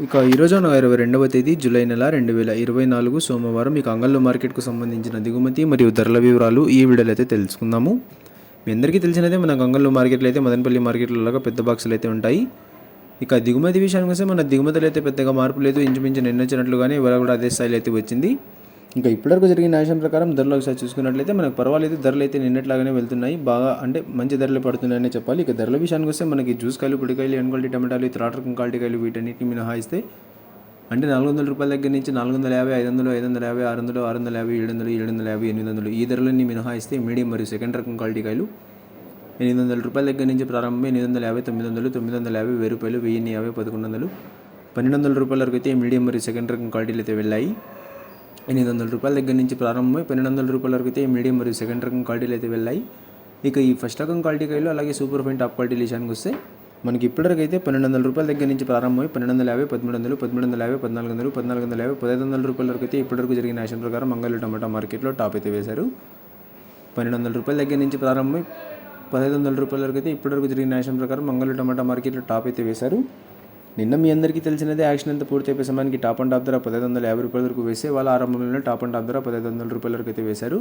ఇక ఈరోజు 22వ తేదీ జూలై నెల 2024 సోమవారం ఇక అంగళ్ళు మార్కెట్కు సంబంధించిన దిగుమతి మరియు ధరల వివరాలు ఈ వీడియోలో అయితే తెలుసుకుందాము. మీ అందరికీ తెలిసినదే మన అంగళ్ళు మార్కెట్లో అయితే మదనపల్లి మార్కెట్లో లాగా పెద్ద బాక్సులు అయితే ఉంటాయి. ఇక దిగుమతి విషయానికి వస్తే మన దిగుమతులు అయితే పెద్దగా మార్పు లేదు, ఇంచుమించు నిన్నొచ్చినట్లుగానే ఇవాళ కూడా అదే స్థాయిలో అయితే వచ్చింది. ఇంకా ఇప్పటివరకు జరిగిన న్యాయం ప్రకారం ధరలు ఒకసారి చూసుకున్నట్లయితే మనకు పర్వాలేదు, ధరలు అయితే నిన్నట్లాగానే వెళ్తున్నాయి, బాగా అంటే మంచి ధరలు పడుతున్నాయని చెప్పాలి. ఇక ధరల విషయానికి వస్తే మనకి జ్యూస్ కాయలు, పొడికాయలు, ఎన్ క్వాలిటీ టమాటాలు, థర్డ్ రకం క్వాలిటీ కాయలు వీటన్నిటిని మినహాయిస్తే అంటే 400 రూపాయల దగ్గర నుంచి 450, 500, 550, 600, 650, 700, 750, 800 ఈ ధరలన్నీ మినహాయిస్తే మీడియం మరియు సెకండ్ రకం క్వాలిటీ కాయలు 800 రూపాయల దగ్గర నుంచి ప్రారంభమై 850, 900, 950, 1000 రూపాయలు, 1050, 1100, 1200 రూపాయల వరకు అయితే మీడియం మరియు సెకండ్ రకం క్వాలిటీలు అయితే వెళ్ళాయి. 800 రూపాయల దగ్గర నుంచి ప్రారంభమై 1200 రూపాయల వరకు అయితే మీడియం మరియు సెకండ్ రకం క్వాలిటీలు అయితే వెళ్ళాయి. ఇక ఈ ఫస్ట్ రకం క్వాలిటీ కాయలు అలాగే సూపర్ ఫైన్ టాప్ క్వాలిటీ విషయానికి వస్తే మనకి ఇప్పటివరకు అయితే 1200 రూపాయల దగ్గర నుంచి ప్రారంభమై 1250, 1300, 1350, 1400, 1450, 1500 రూపాయల వరకు అయితే ఇప్పటివరకు జరిగిన యాక్షన్ ప్రకారం మంగళూరు టమాటా మార్కెట్లో టాప్ అయితే వేశారు. 1200 రూపాయల దగ్గర నుంచి ప్రారంభమై 1500 రూపాయల వరకు అయితే ఇప్పటివరకు జరిగిన యాక్షన్ ప్రకారం మంగళూరు టమాటా మార్కెట్లో టాప్ అయితే వేశారు. నిన్న మీ అందరికీ తెలిసినదే యాక్షన్ అంతా పూర్తి అయిపోయే సమయానికి టాప్ అండ్ టాప్ ధర 1550 రూపాయల వరకు వేసే వాళ్ళ ఆరంభంలోనే టాప్ అండ్ టాప్ ధర 1500 రూపాయల వరకు అయితే వేశారు.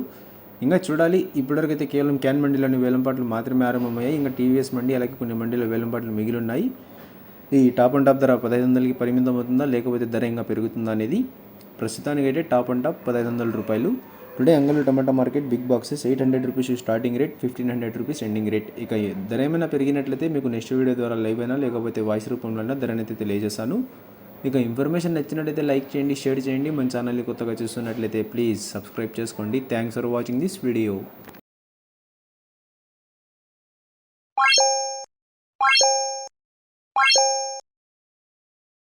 ఇంకా చూడాలి, ఇప్పటివరకు అయితే కేవలం క్యాన్ మండీలోని వేలంపాట్లు మాత్రమే ఆరంభమయ్యాయి. ఇంకా టీవీఎస్ మండీ అలాగే కొన్ని మండీలో వేలంపాట్లు మిగిలి ఉన్నాయి. ఈ టాప్ అండ్ టాప్ ధర 1500కి పరిమితం అవుతుందా లేకపోతే ధర ఇంకా పెరుగుతుందా అనేది ప్రస్తుతానికైతే టాప్ అండ్ టాప్ 1500 రూపాయలు. Today Angallu tomato market big boxes 800 rupees starting rate, 1500 rupees ending rate. ఇక ధర ఏమైనా పెరిగినట్లయితే మీకు నెక్స్ట్ వీడియో ద్వారా లైవ్ అయినా లేకపోతే వాయిస్ రూపంలో అయినా ధరనైతే తెలియజేస్తాను. ఇక ఇన్ఫర్మేషన్ నచ్చినట్లయితే లైక్ చేయండి, షేర్ చేయండి. మన ఛానల్ని కొత్తగా చూస్తున్నట్లయితే ప్లీజ్ సబ్స్క్రైబ్ చేసుకోండి. Thanks for watching this video.